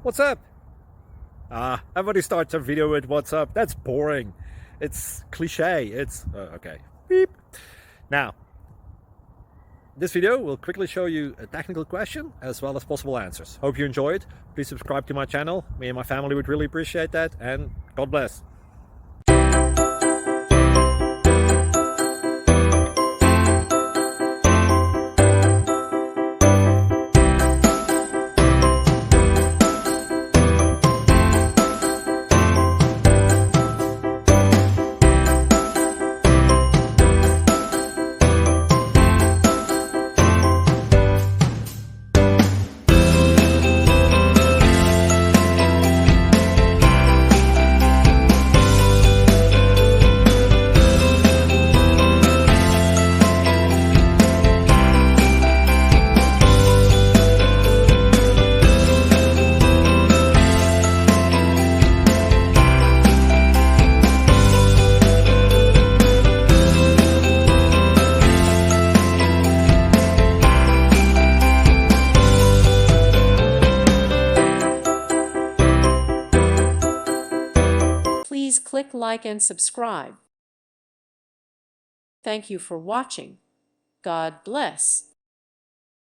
What's up? Everybody starts a video with what's up. That's boring. It's cliche. It's okay. Beep. Now, this video will quickly show you a technical question as well as possible answers. Hope you enjoy it. Please subscribe to my channel. Me and my family would really appreciate that, and God bless. Please click like and subscribe. Thank you for watching. God bless.